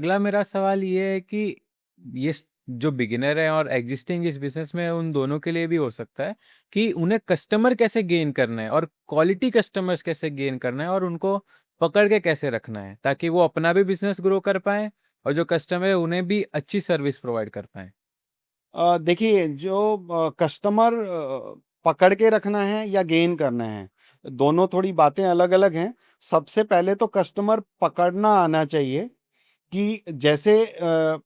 अगला मेरा सवाल ये है कि ये जो बिगिनर है और एग्जिस्टिंग इस बिजनेस में, उन दोनों के लिए भी हो सकता है कि उन्हें कस्टमर कैसे गेन करना है और क्वालिटी कस्टमर्स कैसे गेन करना है और उनको पकड़ के कैसे रखना है, ताकि वो अपना भी बिजनेस ग्रो कर पाए और जो कस्टमर है उन्हें भी अच्छी सर्विस प्रोवाइड कर पाए। देखिए जो कस्टमर पकड़ के रखना है या गेन करना है, दोनों थोड़ी बातें अलग-अलग हैं। सबसे पहले तो कस्टमर पकड़ना आना चाहिए कि जैसे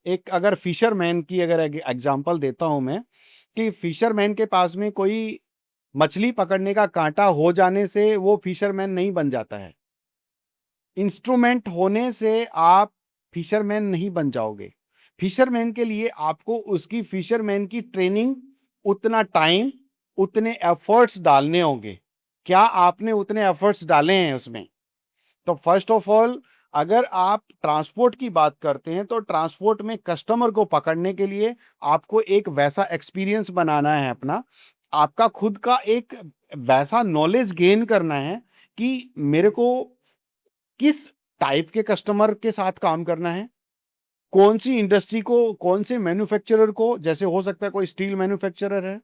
एक अगर फिशरमैन की अगर एग्जांपल देता हूँ मैं, कि फिशरमैन के पास में कोई मछली पकड़ने का कांटा हो जाने से वो फिशरमैन नहीं बन जाता है। इंस्ट्रूमेंट होने से आप फिशरमैन नहीं बन जाओगे। फिशरमैन के लिए आपको उसकी फिशरमैन की ट्रेनिंग, उतना टाइम, उतने एफर्ट्स डालने होंगे। क्या आपने उतने एफर्ट्स डाले हैं उसमें? तो फर्स्ट ऑफ ऑल, अगर आप ट्रांसपोर्ट की बात करते हैं तो ट्रांसपोर्ट में कस्टमर को पकड़ने के लिए आपको एक वैसा एक्सपीरियंस बनाना है अपना। आपका खुद का एक वैसा नॉलेज गेन करना है कि मेरे को किस टाइप के कस्टमर के साथ काम करना है, कौन सी इंडस्ट्री को, कौन से मैन्युफैक्चरर को, जैसे हो सकता है कोई स्टील मैन्युफैक्चरर है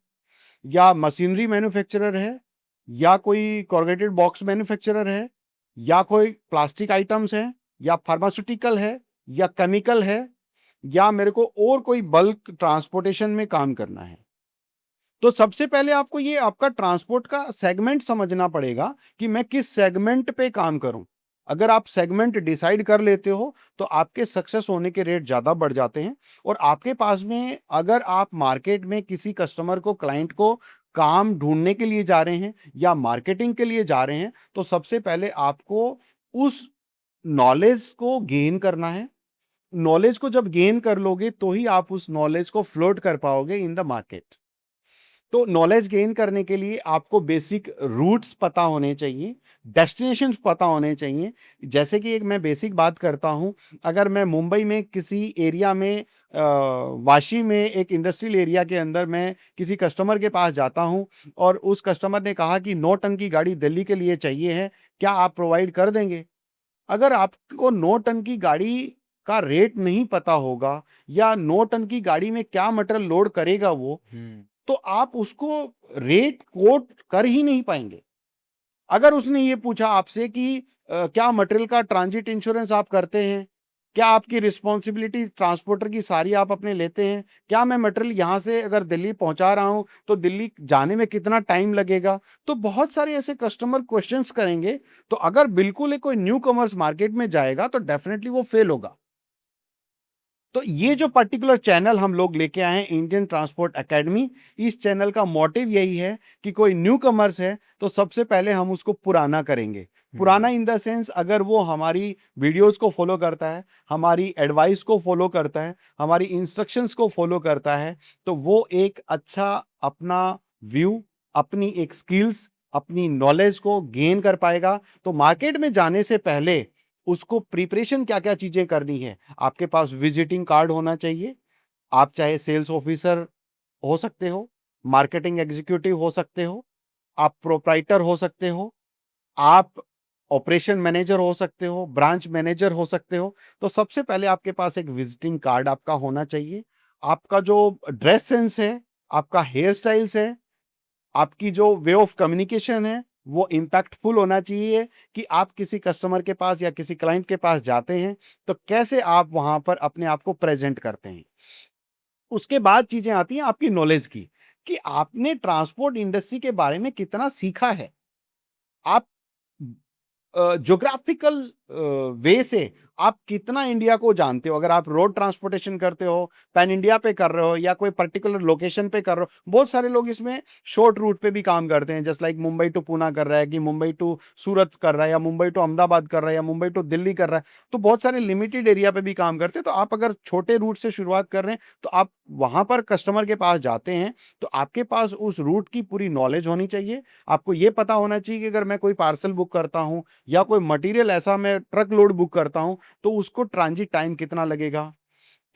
या मशीनरी मैन्युफैक्चरर है या कोई कॉर्रुगेटेड बॉक्स मैन्युफैक्चरर है या कोई प्लास्टिक आइटम्स है या फार्मास्यूटिकल है या केमिकल है या मेरे को और कोई बल्क ट्रांसपोर्टेशन में काम करना है। तो सबसे पहले आपको ये आपका ट्रांसपोर्ट का सेगमेंट समझना पड़ेगा कि मैं किस सेगमेंट पे काम करूं। अगर आप सेगमेंट डिसाइड कर लेते हो तो आपके सक्सेस होने के रेट ज्यादा बढ़ जाते हैं। और आपके पास में अगर आप मार्केट में किसी कस्टमर को, क्लाइंट को काम ढूंढने के लिए जा रहे हैं या मार्केटिंग के लिए जा रहे हैं, तो सबसे पहले आपको उस नॉलेज को गेन करना है। नॉलेज को जब गेन कर लोगे तो ही आप उस नॉलेज को फ्लोट कर पाओगे इन द मार्केट। तो नॉलेज गेन करने के लिए आपको बेसिक रूट्स पता होने चाहिए, डेस्टिनेशंस पता होने चाहिए। जैसे कि एक मैं बेसिक बात करता हूं, अगर मैं मुंबई में किसी एरिया में वाशी में एक इंडस्ट्रियल एरिया के अंदर मैं किसी कस्टमर के पास जाता हूं और उस कस्टमर ने कहा कि 9 टन की गाड़ी दिल्ली के लिए चाहिए है, क्या आप प्रोवाइड कर देंगे? अगर आपको 9 टन की गाड़ी का रेट नहीं पता होगा या 9 टन की गाड़ी में क्या मटेरियल लोड करेगा वो, तो आप उसको रेट कोट कर ही नहीं पाएंगे। अगर उसने ये पूछा आपसे कि क्या मटेरियल का ट्रांजिट इंश्योरेंस आप करते हैं, क्या आपकी रिस्पॉन्सिबिलिटी ट्रांसपोर्टर की सारी आप अपने लेते हैं, क्या मैं मटेरियल यहां से अगर दिल्ली पहुंचा रहा हूं तो दिल्ली जाने में कितना टाइम लगेगा, तो बहुत सारे ऐसे कस्टमर क्वेश्चंस करेंगे। तो अगर बिल्कुल कोई न्यू कमर्स मार्केट में जाएगा तो डेफिनेटली वो फेल होगा। तो ये जो पर्टिकुलर चैनल हम लोग लेके आए हैं, इंडियन ट्रांसपोर्ट एकेडमी, इस चैनल का मोटिव यही है कि कोई न्यू कमर्स है तो सबसे पहले हम उसको पुराना करेंगे। पुराना इन द सेंस, अगर वो हमारी वीडियोस को फॉलो करता है, हमारी एडवाइस को फॉलो करता है, हमारी इंस्ट्रक्शंस को फॉलो करता है, तो वो एक अच्छा अपना व्यू, अपनी एक स्किल्स, अपनी नॉलेज को गेन कर पाएगा। तो मार्केट में जाने से पहले उसको प्रिपरेशन क्या-क्या चीजें करनी है। आपके पास विजिटिंग कार्ड होना चाहिए। आप चाहे सेल्स ऑफिसर हो सकते हो, मार्केटिंग एग्जीक्यूटिव हो सकते हो, आप प्रोप्राइटर हो सकते हो, आप ऑपरेशन मैनेजर हो सकते हो, ब्रांच मैनेजर हो सकते हो। तो सबसे पहले आपके पास एक विजिटिंग कार्ड आपका होना चाहिए। आपका जो ड्रेस सेंस है, आपका हेयर स्टाइल्स है, आपकी जो वे ऑफ कम्युनिकेशन है, वो इम्पैक्टफुल होना चाहिए कि आप किसी कस्टमर के पास या किसी क्लाइंट के पास जाते हैं तो कैसे आप वहां पर अपने आप को प्रेजेंट करते हैं। उसके बाद चीजें आती हैं आपकी नॉलेज की, कि आपने ट्रांसपोर्ट इंडस्ट्री के बारे में कितना सीखा है। आप ज्योग्राफिकल वे से आप कितना इंडिया को जानते हो। अगर आप रोड ट्रांसपोर्टेशन करते हो, पैन इंडिया पे कर रहे हो या कोई पर्टिकुलर लोकेशन पे कर रहे हो, बहुत सारे लोग इसमें शॉर्ट रूट पे भी काम करते हैं, just like Mumbai to Poona कर रहा है, कि मुंबई टू सूरत कर रहा है, या मुंबई टू अहमदाबाद कर रहा है, या मुंबई टू दिल्ली कर रहा है। तो बहुत सारे लिमिटेड एरिया पे भी काम करते हैं। तो आप अगर छोटे रूट से शुरुआत कर रहे हैं तो आप वहां पर कस्टमर के पास जाते हैं तो आपके पास उस रूट की पूरी नॉलेज होनी चाहिए। आपको ये पता होना चाहिए कि अगर मैं कोई पार्सल बुक करता हूं या कोई मटेरियल ऐसा मैं ट्रक लोड बुक करता हूं तो उसको ट्रांजिट टाइम कितना लगेगा,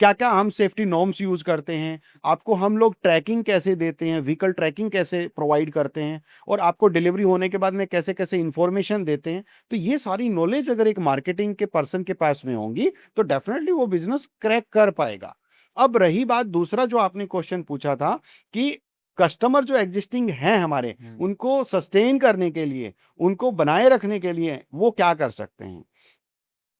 क्या-क्या हम सेफ्टी नॉर्म्स यूज़ करते हैं, आपको हम लोग ट्रैकिंग कैसे देते हैं, व्हीकल ट्रैकिंग कैसे प्रोवाइड करते हैं और आपको डिलीवरी होने के बाद में कैसे-कैसे इन्फॉर्मेशन देते हैं। तो ये सारी नॉलेज अगर एक मार्केटिंग के पर्सन के पास में होंगी, तो डेफ़िनेटली वो बिज़नेस क्रैक कर पाएगा। अब रही बात दूसरा जो आपने क्वेश्चन पूछा था कि कस्टमर जो एक्जिस्टिंग हैं हमारे, उनको सस्टेन करने के लिए, उनको बनाए रखने के लिए वो क्या कर सकते हैं?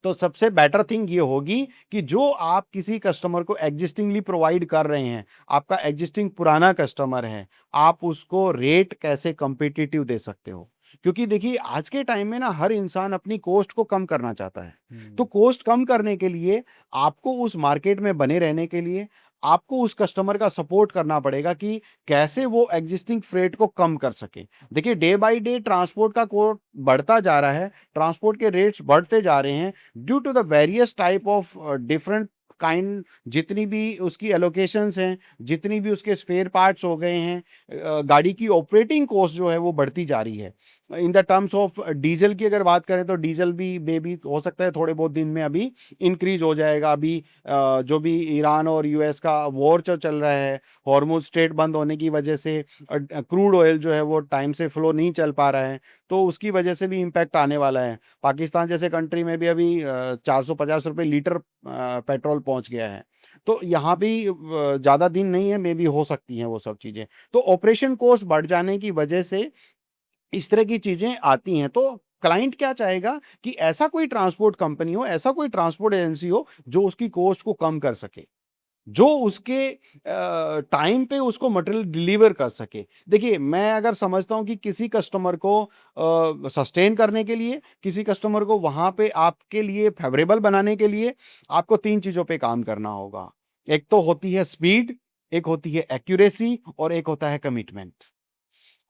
तो सबसे बेटर थिंग ये होगी कि जो आप किसी कस्टमर को एक्जिस्टिंगली प्रोवाइड कर रहे हैं, आपका एक्जिस्टिंग पुराना कस्टमर है, आप उसको रेट कैसे कॉम्पिटिटिव दे सकते हो। क्योंकि देखिए आज के टाइम में ना हर इंसान अपनी कॉस्ट को कम करना चाहता है। तो कॉस्ट कम करने के लिए आपको उस मार्केट में बने रहने के लिए आपको उस कस्टमर का सपोर्ट करना पड़ेगा कि कैसे वो एक्जिस्टिंग फ्रेट को कम कर सके। देखिए डे बाय डे ट्रांसपोर्ट का कोस्ट बढ़ता जा रहा है, ट्रांसपोर्ट के रेट्स बढ़ते जा रहे हैं due to the various type of different kind, जितनी भी उसकी एलोकेशंस हैं, जितनी भी उसके स्पेयर पार्ट्स हो गए हैं, गाड़ी की ऑपरेटिंग कॉस्ट जो है वो बढ़ती जा रही है। In the terms of diesel की अगर बात करें तो डीजल भी मे बी हो सकता है थोड़े बहुत दिन में अभी इंक्रीज हो जाएगा। अभी जो भी ईरान और यूएस का वॉर जो चल रहा है, हॉर्मुज स्ट्रेट बंद होने की वजह से क्रूड ऑयल जो है वो टाइम से फ्लो नहीं चल पा रहा है, तो उसकी वजह से भी इम्पैक्ट आने वाला है। पाकिस्तान जैसे कंट्री में भी अभी 450 रुपये लीटर पेट्रोल पहुंच गया है। तो यहाँ भी ज़्यादा दिन नहीं है, मे बी हो सकती हैं वो सब चीज़ें। तो ऑपरेशन कॉस्ट बढ़ जाने की वजह से इस तरह की चीज़ें आती हैं। तो क्लाइंट क्या चाहेगा कि ऐसा कोई ट्रांसपोर्ट कंपनी हो, ऐसा कोई ट्रांसपोर्ट एजेंसी हो जो उसकी कॉस्ट को कम कर सके, जो उसके टाइम पे उसको मटेरियल डिलीवर कर सके। देखिए, मैं अगर समझता हूँ कि किसी कस्टमर को सस्टेन करने के लिए, किसी कस्टमर को वहाँ पे आपके लिए फ़ेवरेबल बनाने के लिए आपको 3 चीज़ों पे काम करना होगा। एक तो होती है स्पीड, एक होती है एक्यूरेसी और एक होता है कमिटमेंट।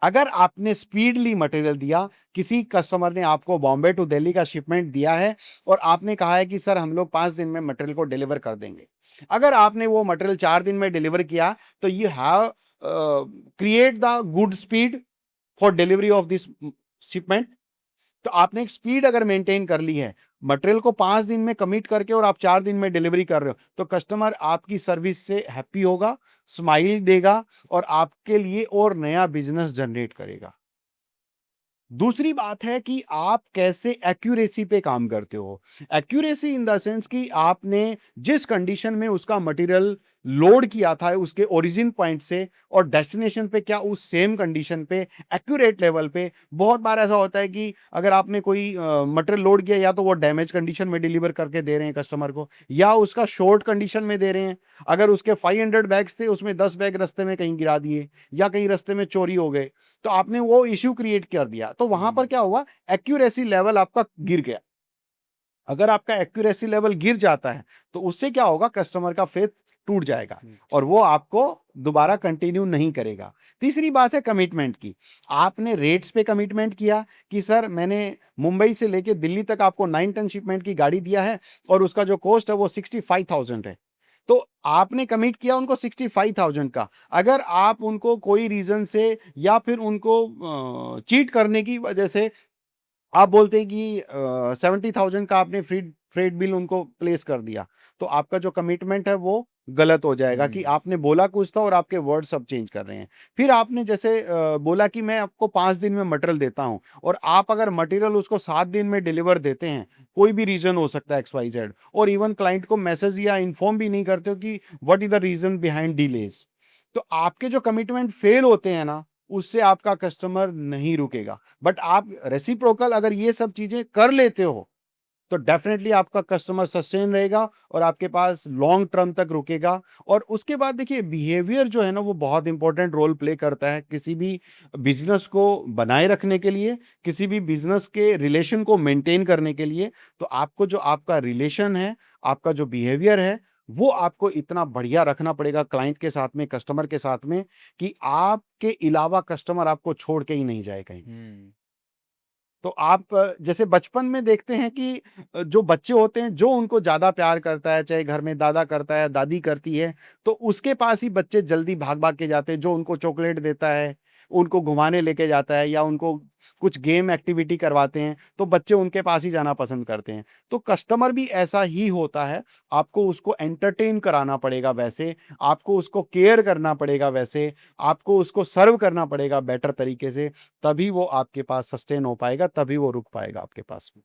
अगर आपने स्पीडली मटेरियल दिया, किसी कस्टमर ने आपको बॉम्बे टू दिल्ली का शिपमेंट दिया है और आपने कहा है कि सर हम लोग 5 दिन में मटेरियल को डिलीवर कर देंगे। अगर आपने वो मटेरियल 4 दिन में डिलीवर किया, तो you have create the good speed for delivery of this shipment. तो आपने एक स्पीड अगर मेंटेन कर ली है, मटेरियल को 5 दिन में कमिट करके और आप 4 दिन में डिलीवरी कर रहे हो, तो कस्टमर आपकी सर्विस से हैप्पी होगा, स्माइल देगा और आपके लिए और नया बिज़नेस जनरेट करेगा। दूसरी बात है कि आप कैसे एक्यूरेसी पे काम करते हो। एक्यूरेसी इन द सेंस कि आपने जिस कंडीशन में उसका मटेरियल लोड किया था उसके ओरिजिन पॉइंट से और डेस्टिनेशन पे क्या उस सेम कंडीशन पे एक्यूरेट लेवल पे। बहुत बार ऐसा होता है कि अगर आपने कोई मटेरियल लोड किया, या तो वो डैमेज कंडीशन में डिलीवर करके दे रहे हैं कस्टमर को, या उसका शॉर्ट कंडीशन में दे रहे हैं। अगर उसके 500 बैग्स थे, उसमें 10 बैग रास्ते में कहीं गिरा दिए या कहीं रास्ते में चोरी हो गए, तो आपने वो इश्यू क्रिएट कर दिया। तो वहां पर क्या हुआ, एक्यूरेसी लेवल आपका गिर गया। अगर आपका एक्यूरेसी लेवल गिर जाता है तो उससे क्या होगा, कस्टमर का फेथ टूट जाएगा और वो आपको दोबारा कंटिन्यू नहीं करेगा। तीसरी बात है कमिटमेंट की। आपने रेट्स पे कमिटमेंट किया कि सर मैंने मुंबई से लेके दिल्ली तक आपको 9 टन शिपमेंट की गाड़ी दिया है और उसका जो कॉस्ट है वो 65,000 है। तो आपने कमिट किया उनको 65,000 का। अगर आप उनको कोई रीज़न से या फिर उनको चीट करने की वजह से आप बोलते हैं कि 70,000 का आपने फ्रेट बिल उनको प्लेस कर दिया, तो आपका जो कमिटमेंट है वो गलत हो जाएगा कि आपने बोला कुछ था और आपके वर्ड सब चेंज कर रहे हैं। फिर आपने जैसे बोला कि मैं आपको 5 दिन में मटेरियल देता हूँ और आप अगर मटेरियल उसको 7 दिन में डिलीवर देते हैं, कोई भी रीज़न हो सकता है एक्स, वाई, ज़ेड, और इवन क्लाइंट को मैसेज या इन्फॉर्म भी नहीं करते हो कि what is the reason behind delays, तो आपके जो कमिटमेंट फेल होते हैं ना, उससे आपका कस्टमर नहीं रुकेगा। बट आप रेसिप्रोकल अगर ये सब चीज़ें कर लेते हो, तो डेफ़िनेटली आपका कस्टमर सस्टेन रहेगा और आपके पास लॉन्ग टर्म तक रुकेगा। और उसके बाद देखिए बिहेवियर जो है ना वो बहुत इंपॉर्टेंट रोल प्ले करता है किसी भी बिज़नेस को बनाए रखने के लिए, किसी भी बिज़नेस के रिलेशन को मेंटेन करने के लिए। तो आपको जो आपका रिलेशन है, आपका जो बिहेवियर है, वो आपको इतना बढ़िया रखना पड़ेगा क्लाइंट के साथ में, कस्टमर के साथ में, कि आपके अलावा कस्टमर आपको छोड़ के ही नहीं जाए कहीं। तो आप जैसे बचपन में देखते हैं कि जो बच्चे होते हैं, जो उनको ज़्यादा प्यार करता है, चाहे घर में दादा करता है, दादी करती है, तो उसके पास ही बच्चे जल्दी भाग-भाग के जाते हैं, जो उनको चॉकलेट देता है, उनको घुमाने लेके जाता है या उनको कुछ गेम एक्टिविटी करवाते हैं, तो बच्चे उनके पास ही जाना पसंद करते हैं। तो कस्टमर भी ऐसा ही होता है, आपको उसको एंटरटेन कराना पड़ेगा वैसे, आपको उसको केयर करना पड़ेगा वैसे, आपको उसको सर्व करना पड़ेगा बेटर तरीके से, तभी वो आपके पास सस्टेन हो पाएगा, तभी वो रुक पाएगा आपके पास में।